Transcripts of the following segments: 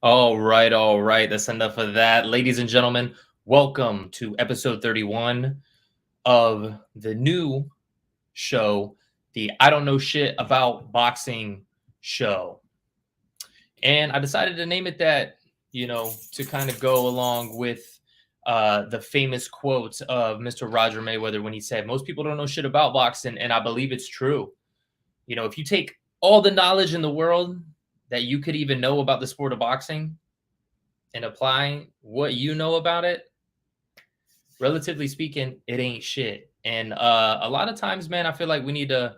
All right, all right. That's enough of that. Ladies and gentlemen, welcome to episode 31 of the new show, the I Don't Know Shit About Boxing show. And I decided to name it that, to kind of go along with the famous quote of Mr. Roger Mayweather when he said, most people don't know shit about boxing. And I believe it's true. If you take all the knowledge in the world that you could even know about the sport of boxing, and applying what you know about it, relatively speaking, it ain't shit. And a lot of times, man, I feel like we need to,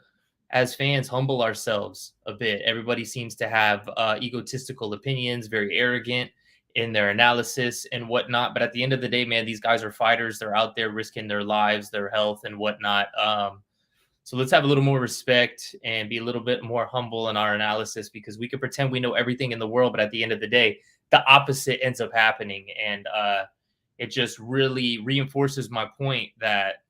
as fans, humble ourselves a bit. Everybody seems to have egotistical opinions, very arrogant in their analysis and whatnot. But at the end of the day, man, these guys are fighters. They're out there risking their lives, their health, and whatnot. So let's have a little more respect and be a little bit more humble in our analysis, because we can pretend we know everything in the world, but at the end of the day, the opposite ends up happening. And it just really reinforces my point that,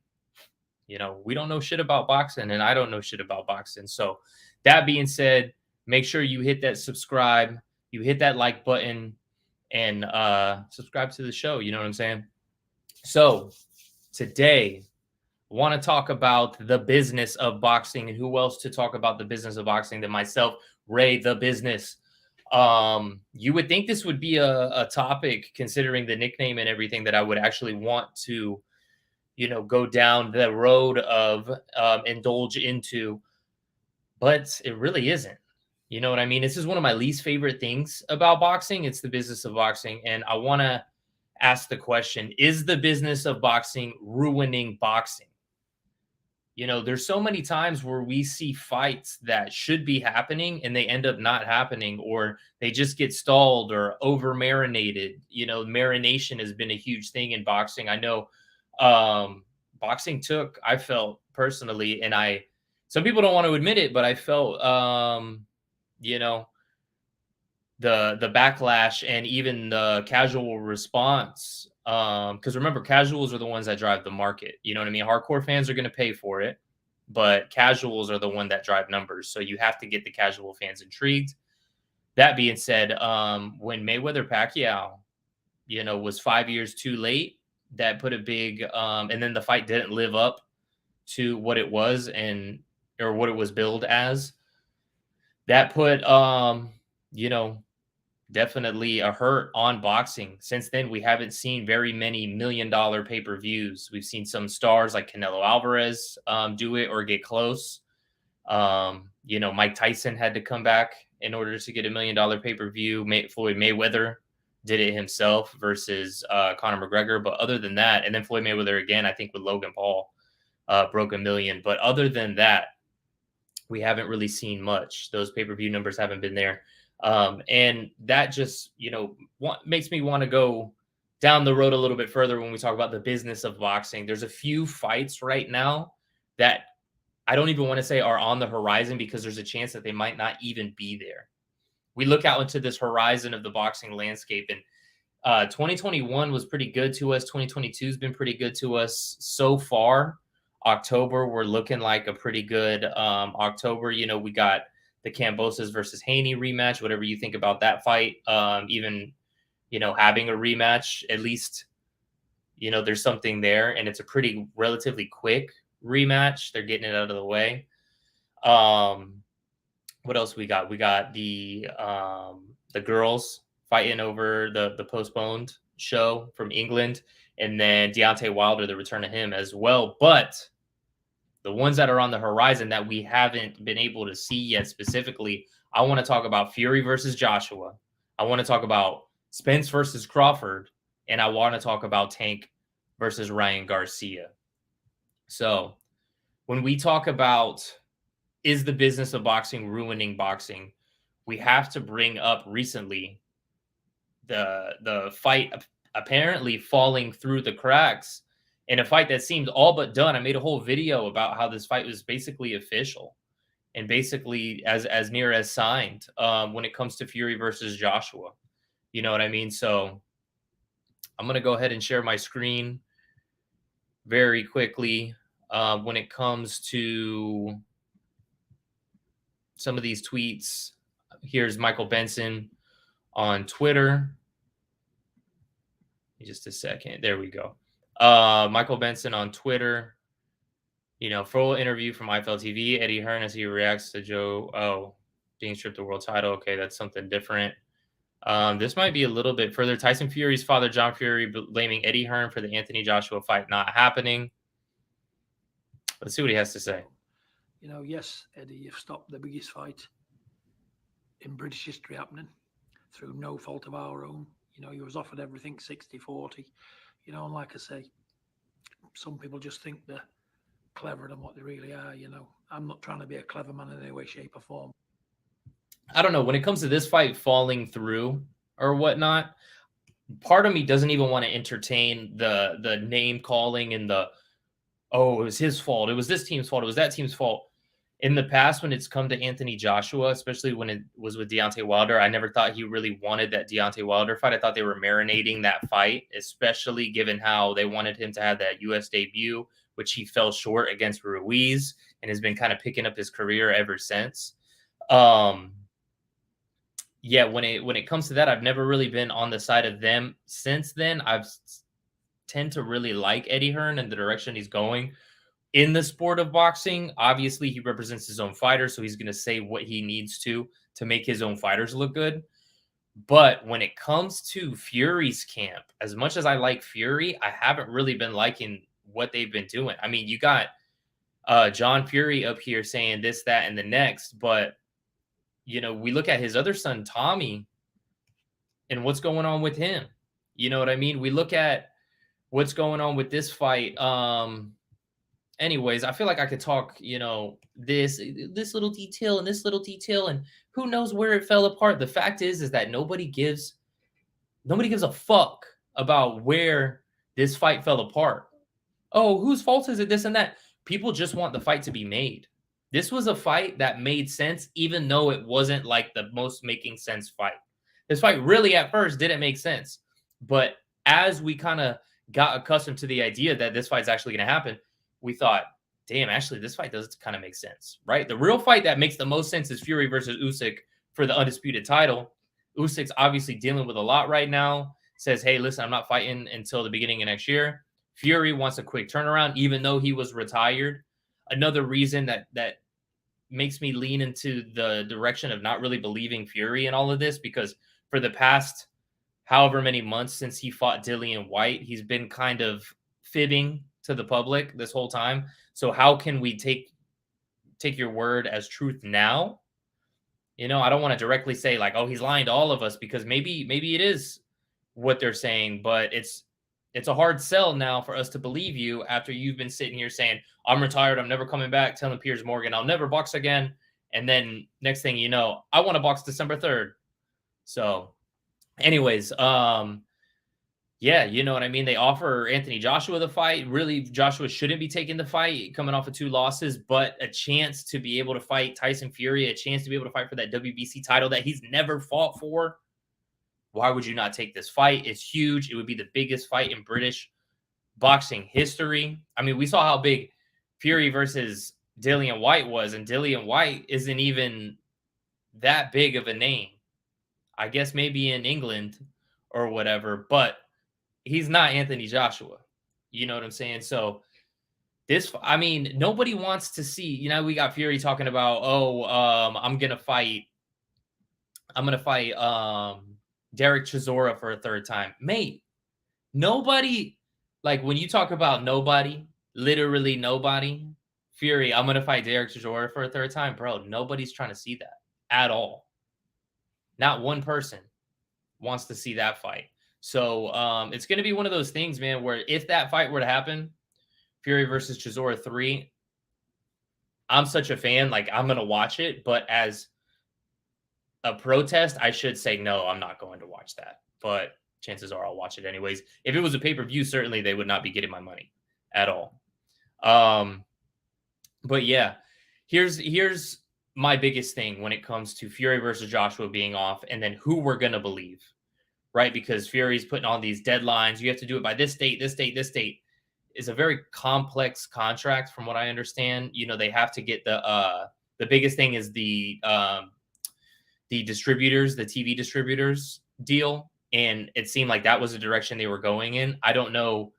we don't know shit about boxing, and I don't know shit about boxing. So that being said, make sure you hit that subscribe, you hit that like button, and subscribe to the show. You know what I'm saying? So today, want to talk about the business of boxing, and who else to talk about the business of boxing than myself, Ray the Business. You would think this would be a topic, considering the nickname and everything, that I would actually want to, go down the road of indulge into, but it really isn't. You know what I mean? This is one of my least favorite things about boxing. It's the business of boxing. And I want to ask the question, is the business of boxing ruining boxing? There's so many times where we see fights that should be happening and they end up not happening, or they just get stalled or over marinated. Marination has been a huge thing in boxing. I know boxing took, I felt personally, and some people don't want to admit it, but I felt, you know, the backlash and even the casual response. Because remember, casuals are the ones that drive the market. You know what I mean? Hardcore fans are going to pay for it, but casuals are the one that drive numbers. So you have to get the casual fans intrigued. That being said, when Mayweather Pacquiao, was 5 years too late, that put a big, and then the fight didn't live up to what it was, or what it was billed as. That put, you know, definitely a hurt on boxing. Since then, we haven't seen very many $1 million pay-per-views. We've seen some stars like Canelo Alvarez do it or get close. Mike Tyson had to come back in order to get $1 million pay-per-view. Floyd Mayweather did it himself versus Conor McGregor. But other than that, and then Floyd Mayweather again, I think with Logan Paul, broke 1 million. But other than that, we haven't really seen much. Those pay-per-view numbers haven't been there. And that just, makes me want to go down the road a little bit further when we talk about the business of boxing. There's a few fights right now that I don't even want to say are on the horizon, because there's a chance that they might not even be there. We look out into this horizon of the boxing landscape, and 2021 was pretty good to us. 2022 has been pretty good to us so far. October, we're looking like a pretty good October. We got the Kambosos versus Haney rematch, whatever you think about that fight. Even, having a rematch, at least, there's something there, and it's a pretty relatively quick rematch. They're getting it out of the way. What else we got? We got the girls fighting over the postponed show from England, and then Deontay Wilder, the return of him as well. But the ones that are on the horizon that we haven't been able to see yet specifically, I want to talk about Fury versus Joshua. I want to talk about Spence versus Crawford, and I want to talk about Tank versus Ryan Garcia. So when we talk about, is the business of boxing ruining boxing, we have to bring up recently the fight apparently falling through the cracks in a fight that seemed all but done. I made a whole video about how this fight was basically official and basically as near as signed when it comes to Fury versus Joshua. You know what I mean? So I'm going to go ahead and share my screen very quickly when it comes to some of these tweets. Here's Michael Benson on Twitter. Just a second. There we go. Michael Benson on Twitter. Full interview from IFL TV. Eddie Hearn as he reacts to Joe being stripped the world title. Okay, that's something different. This might be a little bit further. Tyson Fury's father, John Fury, blaming Eddie Hearn for the Anthony Joshua fight not happening. Let's see what he has to say. Yes, Eddie, you've stopped the biggest fight in British history happening through no fault of our own. You was offered everything 60-40. And like I say, some people just think they're cleverer than what they really are. I'm not trying to be a clever man in any way, shape, or form. I don't know. When it comes to this fight falling through or whatnot, part of me doesn't even want to entertain the name calling and it was his fault. It was this team's fault. It was that team's fault. In the past, when it's come to Anthony Joshua, especially when it was with Deontay Wilder, I never thought he really wanted that Deontay Wilder fight. I thought they were marinating that fight, especially given how they wanted him to have that U.S. debut, which he fell short against Ruiz and has been kind of picking up his career ever since. When it comes to that, I've never really been on the side of them. Since then, I've tend to really like Eddie Hearn and the direction he's going in the sport of boxing. Obviously, he represents his own fighters, so he's going to say what he needs to make his own fighters look good. But when it comes to Fury's camp, as much as I like Fury, I haven't really been liking what they've been doing. I mean, you got John Fury up here saying this, that, and the next, but we look at his other son, Tommy, and what's going on with him. You know what I mean? We look at what's going on with this fight. Anyways, I feel like I could talk, this little detail and this little detail, and who knows where it fell apart. The fact is that nobody gives a fuck about where this fight fell apart. Oh, whose fault is it? This and that. People just want the fight to be made. This was a fight that made sense, even though it wasn't like the most making sense fight. This fight really at first didn't make sense. But as we kind of got accustomed to the idea that this fight's actually going to happen, we thought, damn, actually, this fight does kind of make sense, right? The real fight that makes the most sense is Fury versus Usyk for the undisputed title. Usyk's obviously dealing with a lot right now. Says, hey, listen, I'm not fighting until the beginning of next year. Fury wants a quick turnaround, even though he was retired. Another reason that makes me lean into the direction of not really believing Fury in all of this, because for the past however many months since he fought Dillian White, he's been kind of fibbing to the public this whole time. So how can we take your word as truth now? I don't want to directly say like, oh, he's lying to all of us, because maybe it is what they're saying, but it's a hard sell now for us to believe you after you've been sitting here saying, I'm retired, I'm never coming back, telling Piers Morgan I'll never box again. And then next thing you know, I want to box December 3rd. So anyways, yeah, you know what I mean? They offer Anthony Joshua the fight. Really, Joshua shouldn't be taking the fight, coming off of 2 losses, but a chance to be able to fight Tyson Fury, a chance to be able to fight for that WBC title that he's never fought for. Why would you not take this fight? It's huge. It would be the biggest fight in British boxing history. I mean, we saw how big Fury versus Dillian White was, and Dillian White isn't even that big of a name. I guess maybe in England or whatever, but he's not Anthony Joshua. You know what I'm saying? So nobody wants to see, we got Fury talking about, I'm going to fight Derek Chisora for a 3rd time. Mate, nobody, like when you talk about nobody, literally nobody, Fury, I'm going to fight Derek Chisora for a 3rd time. Bro, nobody's trying to see that at all. Not one person wants to see that fight. So it's going to be one of those things, man, where if that fight were to happen, Fury versus Chisora 3, I'm such a fan. Like, I'm going to watch it. But as a protest, I should say, no, I'm not going to watch that. But chances are I'll watch it anyways. If it was a pay-per-view, certainly they would not be getting my money at all. But yeah, here's my biggest thing when it comes to Fury versus Joshua being off, and then who we're going to believe, right? Because Fury's putting on these deadlines. You have to do it by this date, this date, this date. Is a very complex contract from what I understand. They have to get the biggest thing is the distributors, the TV distributors. deal, and it seemed like that was the direction they were going in. I don't know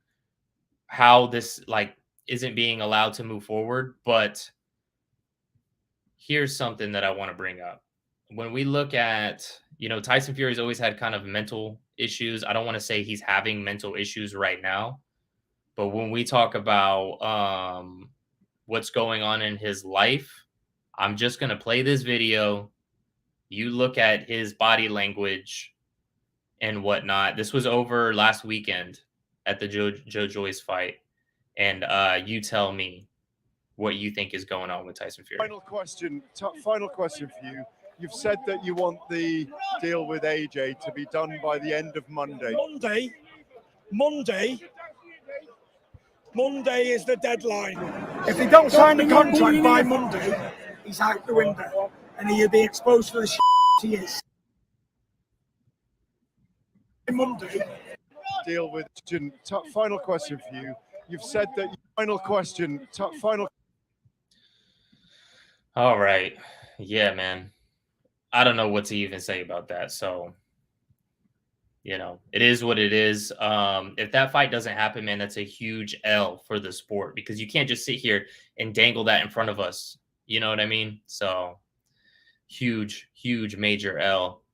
how this like isn't being allowed to move forward, but here's something that I want to bring up. When we look at, Tyson Fury's always had kind of mental issues. I don't want to say he's having mental issues right now, but when we talk about what's going on in his life, I'm just going to play this video. You look at his body language and whatnot. This was over last weekend at the Joe Joyce fight. And you tell me what you think is going on with Tyson Fury. Final question for you. You've said that you want the deal with AJ to be done by the end of Monday. Monday is the deadline. If they don't sign the contract by Monday, he's out the window, and he'll be exposed for the shit he is. Monday. Deal with. Final question for you. You've said that. Final question. All right. Yeah, man. I don't know what to even say about that. So, it is what it is. If that fight doesn't happen, man, that's a huge L for the sport, because you can't just sit here and dangle that in front of us. You know what I mean? So huge, major L.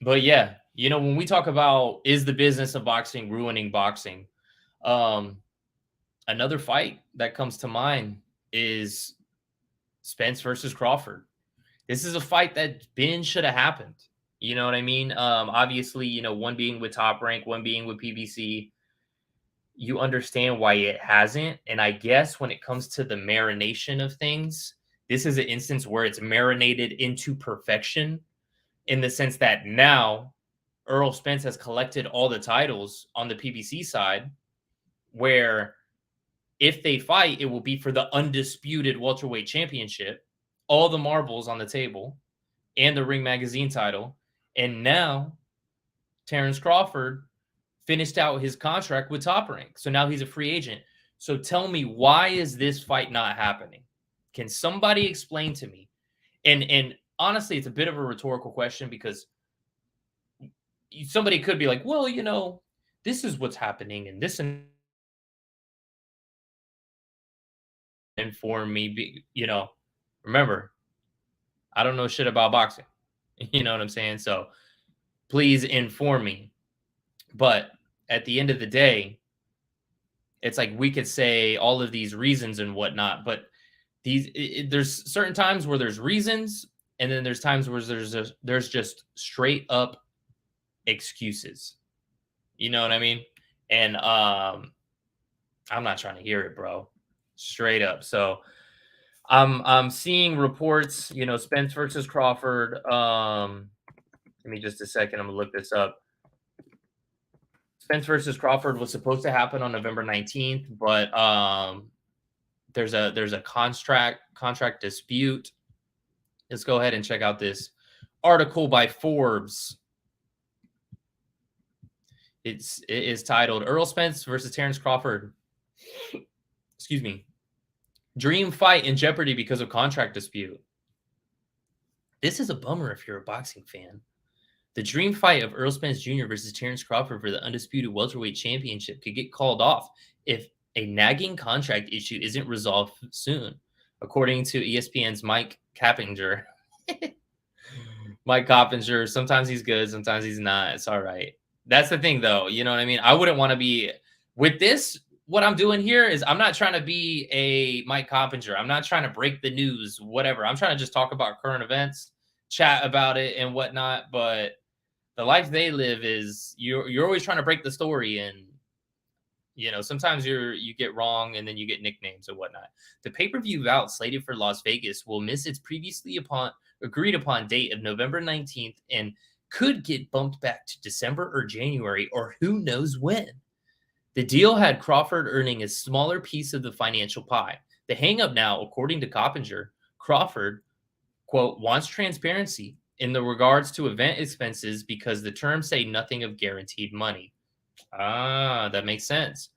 But yeah, when we talk about, is the business of boxing ruining boxing? Another fight that comes to mind is Spence versus Crawford. This is a fight that should have happened. You know what I mean? Obviously, one being with Top Rank, one being with PBC. You understand why it hasn't. And I guess when it comes to the marination of things, this is an instance where it's marinated into perfection, in the sense that now Errol Spence has collected all the titles on the PBC side, where if they fight, it will be for the undisputed welterweight championship, all the marbles on the table, and the Ring Magazine title. And now Terrence Crawford finished out his contract with Top Rank. So now he's a free agent. So tell me, why is this fight not happening? Can somebody explain to me? And honestly, it's a bit of a rhetorical question, because somebody could be like, well, this is what's happening, and this and inform me, remember, I don't know shit about boxing. You know what I'm saying? So please inform me. But at the end of the day, it's like we could say all of these reasons and whatnot, but there's certain times where there's reasons, and then there's times where there's just straight up excuses. You know what I mean? And I'm not trying to hear it, bro. Straight up. So I'm seeing reports, Spence versus Crawford. Give me just a second. I'm gonna look this up. Spence versus Crawford was supposed to happen on November 19th, but there's a contract dispute. Let's go ahead and check out this article by Forbes. It is titled Errol Spence versus Terrence Crawford. Excuse me. Dream fight in jeopardy because of contract dispute. This is a bummer if you're a boxing fan. The dream fight of Errol Spence Jr. versus Terrence Crawford for the undisputed welterweight championship could get called off if a nagging contract issue isn't resolved soon, according to ESPN's Mike Coppinger. Mike Coppinger, sometimes he's good, sometimes he's not. It's all right. That's the thing, though. You know what I mean? I wouldn't want to be with this. What I'm doing here is I'm not trying to be a Mike Coppinger. I'm not trying to break the news, whatever. I'm trying to just talk about current events, chat about it and whatnot. But the life they live is you're always trying to break the story, and sometimes you get wrong, and then you get nicknames and whatnot. The pay-per-view bout slated for Las Vegas will miss its previously agreed upon date of November 19th and could get bumped back to December or January, or who knows when. The deal had Crawford earning a smaller piece of the financial pie. The hang-up now, according to Coppinger, Crawford, quote, wants transparency in the regards to event expenses because the terms say nothing of guaranteed money. Ah, that makes sense.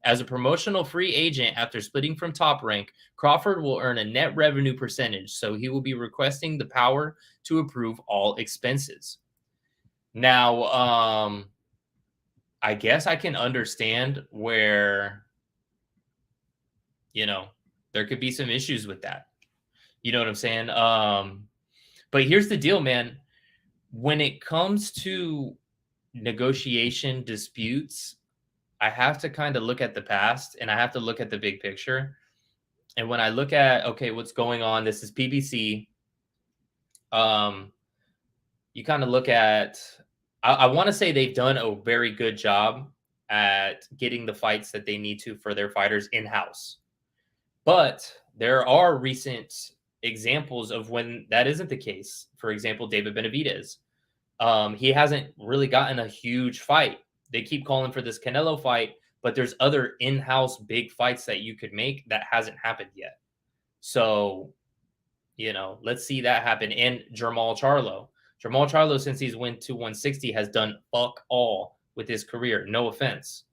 As a promotional free agent after splitting from Top Rank, Crawford will earn a net revenue percentage, so he will be requesting the power to approve all expenses. Now, I guess I can understand where, there could be some issues with that. You know what I'm saying? But here's the deal, man. When it comes to negotiation disputes, I have to kind of look at the past and I have to look at the big picture. And when I look at, okay, what's going on, this is PBC. You kind of look at, I want to say they've done a very good job at getting the fights that they need to for their fighters in-house. But there are recent examples of when that isn't the case. For example, David Benavidez. He hasn't really gotten a huge fight. They keep calling for this Canelo fight, but there's other in-house big fights that you could make that hasn't happened yet. So, let's see that happen. And Jermall Charlo, since he's went to 160, has done fuck all with his career. No offense.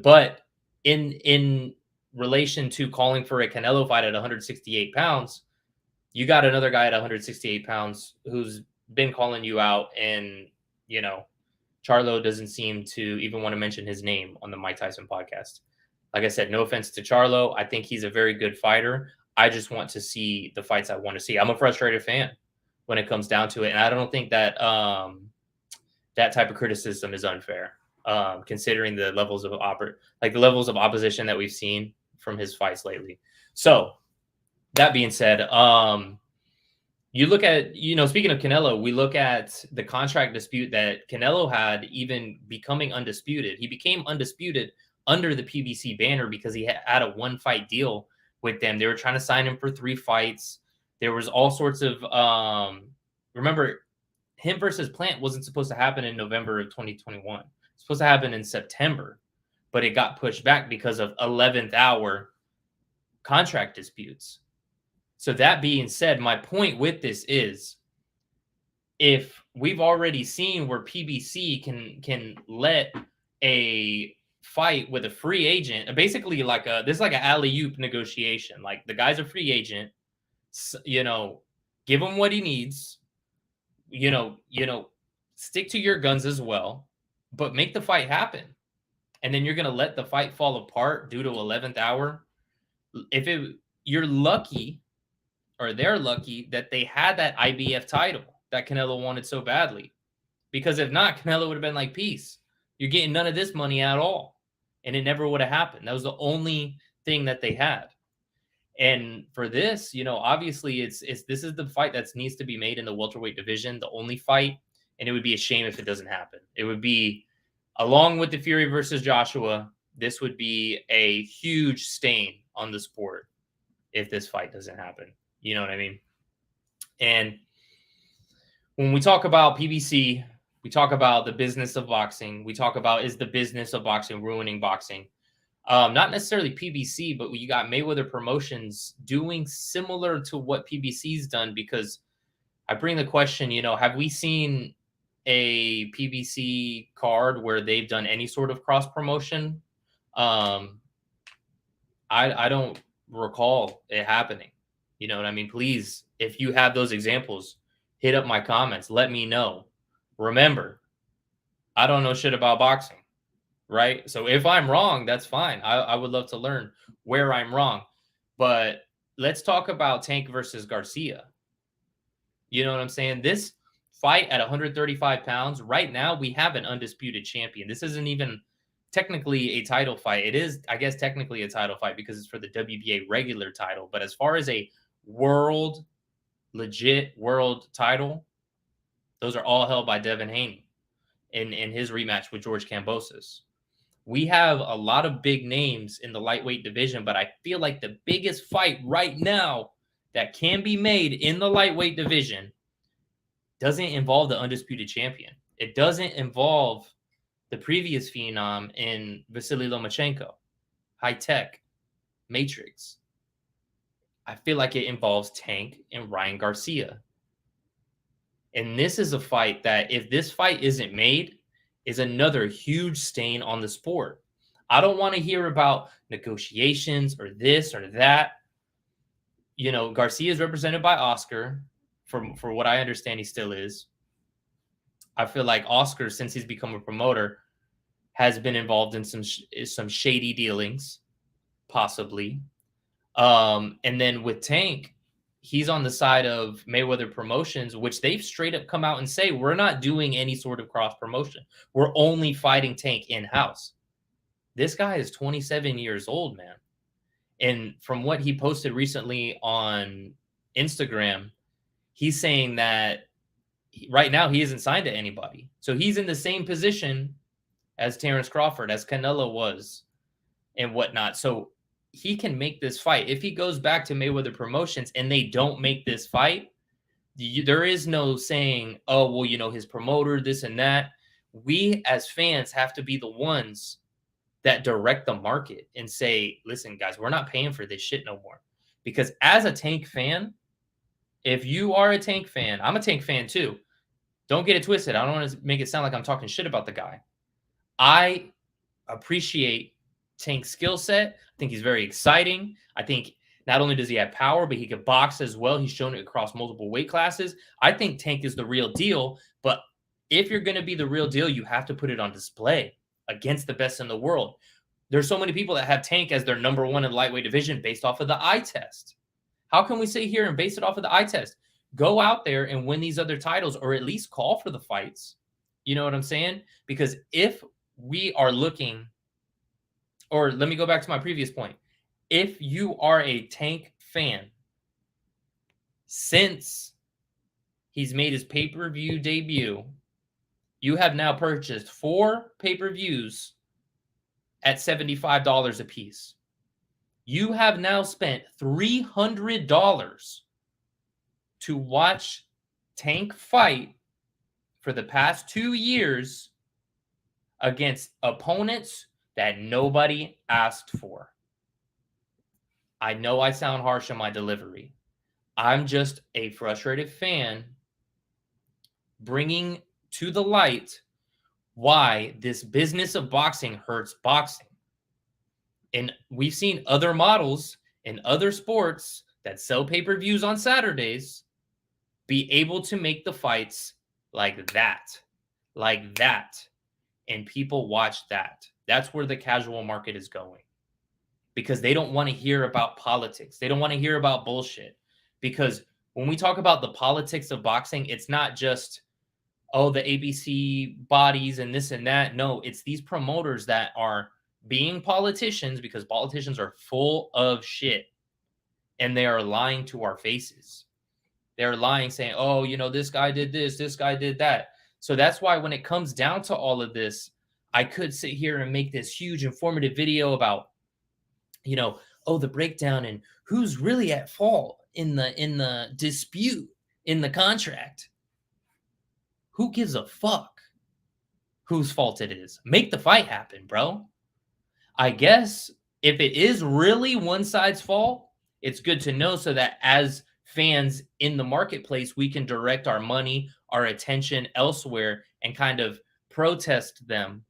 But in relation to calling for a Canelo fight at 168 pounds, you got another guy at 168 pounds who's been calling you out, and Charlo doesn't seem to even want to mention his name on the Mike Tyson podcast. Like I said, no offense to Charlo. I think he's a very good fighter. I just want to see the fights I want to see. I'm a frustrated fan when it comes down to it, and I don't think that that type of criticism is unfair, considering the levels of opposition that we've seen from his fights lately. So that being said, you look at, speaking of Canelo, we look at the contract dispute that Canelo had even becoming undisputed. He became undisputed under the PBC banner because he had a 1-fight deal with them. They were trying to sign him for 3 fights. There was all sorts of, remember, him versus Plant wasn't supposed to happen in November of 2021. It was supposed to happen in September, but it got pushed back because of 11th hour contract disputes. So that being said, my point with this is, if we've already seen where PBC can let a fight with a free agent, basically this is like an alley-oop negotiation. Like, the guy's a free agent, give him what he needs, stick to your guns as well, but make the fight happen. And then you're going to let the fight fall apart due to 11th hour. You're lucky, or they're lucky, that they had that IBF title that Canelo wanted so badly. Because if not, Canelo would have been like, peace. You're getting none of this money at all. And it never would have happened. That was the only thing that they had. And for this, obviously this is the fight that needs to be made in the welterweight division, the only fight. And it would be a shame if it doesn't happen. It would be, along with the Fury versus Joshua, this would be a huge stain on the sport if this fight doesn't happen. You know what I mean? And when we talk about PBC, we talk about the business of boxing. We talk about, is the business of boxing ruining boxing? Not necessarily PBC, but you got Mayweather Promotions doing similar to what PBC's done, because I bring the question, have we seen a PBC card where they've done any sort of cross promotion? I don't recall it happening. You know what I mean? Please, if you have those examples, hit up my comments. Let me know. Remember, I don't know shit about boxing, right? So if I'm wrong, that's fine. I would love to learn where I'm wrong. But let's talk about Tank versus Garcia. You know what I'm saying? This fight at 135 pounds, right now, we have an undisputed champion. This isn't even technically a title fight. It is, I guess, technically a title fight because it's for the WBA regular title. But as far as a legit world title, those are all held by Devin Haney in his rematch with George Kambosos. We have a lot of big names in the lightweight division, but I feel like the biggest fight right now that can be made in the lightweight division doesn't involve the undisputed champion. It doesn't involve the previous phenom in Vasily Lomachenko, High Tech, Matrix. I feel like it involves Tank and Ryan Garcia. And this is a fight that, if this fight isn't made, is another huge stain on the sport. I don't want to hear about negotiations or this or that. Garcia is represented by Oscar, for what I understand he still is. I feel like Oscar, since he's become a promoter, has been involved in some shady dealings, possibly. And then with Tank, he's on the side of Mayweather Promotions, which they've straight up come out and say, we're not doing any sort of cross promotion. We're only fighting Tank in-house. This guy is 27 years old, man. And from what he posted recently on Instagram, he's saying that right now he isn't signed to anybody. So he's in the same position as Terrence Crawford, as Canelo was, and whatnot. So he can make this fight. If he goes back to Mayweather Promotions and they don't make this fight, there is no saying, oh, well, you know, his promoter, this and that. We as fans have to be the ones that direct the market and say, listen, guys, we're not paying for this shit no more. Because as a Tank fan, if you are a Tank fan, I'm a Tank fan too. Don't get it twisted. I don't want to make it sound like I'm talking shit about the guy. I appreciate Tank's skill set. I think he's very exciting. I think not only does he have power, but he can box as well. He's shown it across multiple weight classes. I think Tank is the real deal. But if you're going to be the real deal, you have to put it on display against the best in the world. There's so many people that have Tank as their number one in lightweight division based off of the eye test. How can we sit here and base it off of the eye test? Go out there and win these other titles, or at least call for the fights. You know what I'm saying? Because if we are looking, or let me go back to my previous point. If you are a Tank fan, since he's made his pay-per-view debut, you have now purchased 4 pay-per-views at $75 a piece. You have now spent $300 to watch Tank fight for the past 2 years against opponents that nobody asked for. I know I sound harsh in my delivery. I'm just a frustrated fan bringing to the light why this business of boxing hurts boxing. And we've seen other models in other sports that sell pay-per-views on Saturdays be able to make the fights like that. And people watch that. That's where the casual market is going. Because they don't want to hear about politics. They don't want to hear about bullshit. Because when we talk about the politics of boxing, it's not just, oh, the ABC bodies and this and that. No, it's these promoters that are being politicians, because politicians are full of shit. And they are lying to our faces. They're lying, saying, oh, you know, this guy did this, this guy did that. So that's why when it comes down to all of this, I could sit here and make this huge informative video about, you know, oh, the breakdown and who's really at fault in the dispute in the contract. Who gives a fuck whose fault it is? Make the fight happen, bro. I guess if it is really one side's fault, it's good to know so that as fans in the marketplace, we can direct our money, our attention elsewhere and kind of protest them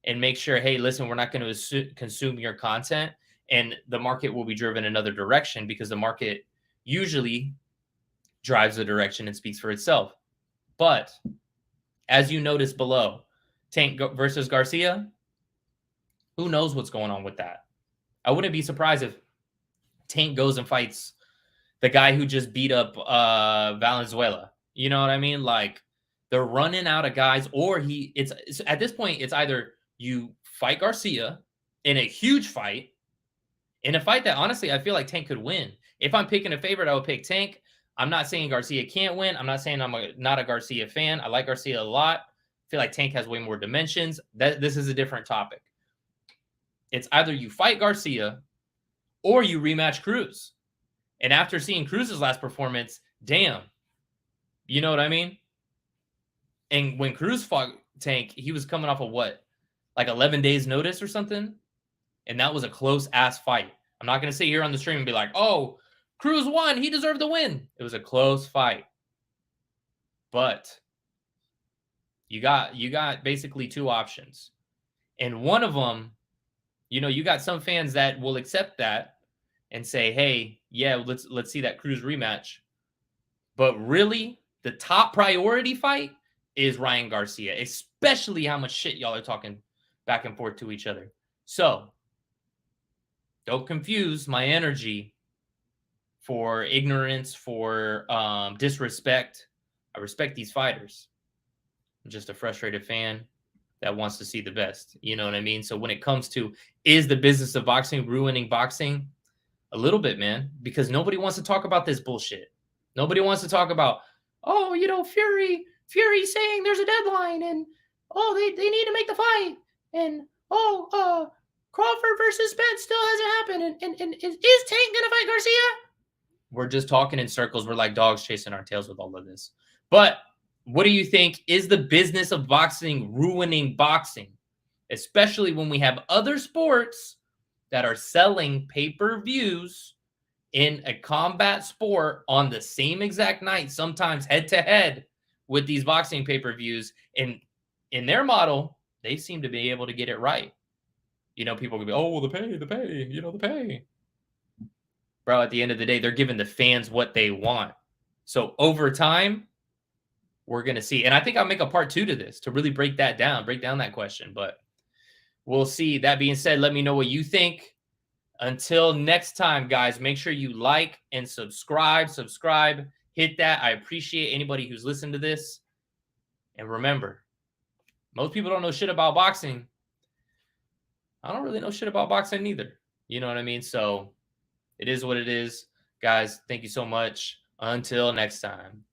and make sure, hey, listen, we're not going to consume your content, and the market will be driven another direction, because the market usually drives the direction and speaks for itself. But as you notice below, Tank versus Garcia, who knows what's going on with that? I wouldn't be surprised if Tank goes and fights the guy who just beat up Valenzuela. You know what I mean? Like, they're running out of guys, or it's at this point, it's either you fight Garcia in a huge fight, in a fight that honestly I feel like Tank could win. If I'm picking a favorite, I would pick Tank. I'm not saying Garcia can't win. I'm not saying I'm not a Garcia fan. I like Garcia a lot. I feel like Tank has way more dimensions. This is a different topic. It's either you fight Garcia or you rematch Cruz. And after seeing Cruz's last performance, damn, you know what I mean? And when Cruz fought Tank, he was coming off of what? Like 11 days notice or something? And that was a close-ass fight. I'm not going to sit here on the stream and be like, oh, Cruz won. He deserved the win. It was a close fight. But you got basically 2 options. And one of them, you know, you got some fans that will accept that and say, hey, yeah, let's see that Cruz rematch. But really, the top priority fight is Ryan Garcia, especially how much shit y'all are talking back and forth to each other. So don't confuse my energy for ignorance, for disrespect. I respect these fighters. I'm just a frustrated fan that wants to see the best. You know what I mean? So when it comes to, is the business of boxing ruining boxing? A little bit, man, because nobody wants to talk about this bullshit. Nobody wants to talk about, oh, you know, Fury saying there's a deadline, and oh, they need to make the fight, and oh, Crawford versus Spence still hasn't happened, and is Tank gonna fight Garcia? We're just talking in circles. We're like dogs chasing our tails with all of this. But what do you think? Is the business of boxing ruining boxing? Especially when we have other sports that are selling pay-per-views in a combat sport on the same exact night, sometimes head-to-head with these boxing pay-per-views. And in their model, they seem to be able to get it right. You know, people could be, oh, well, the pay, you know, the pay. Bro, at the end of the day, they're giving the fans what they want. So over time, we're going to see. And I think I'll make a part 2 to this to really break down that question. But we'll see. That being said, let me know what you think. Until next time, guys, make sure you like and subscribe. Hit that. I appreciate anybody who's listened to this. And remember, most people don't know shit about boxing. I don't really know shit about boxing either. You know what I mean? So it is what it is. Guys, thank you so much. Until next time.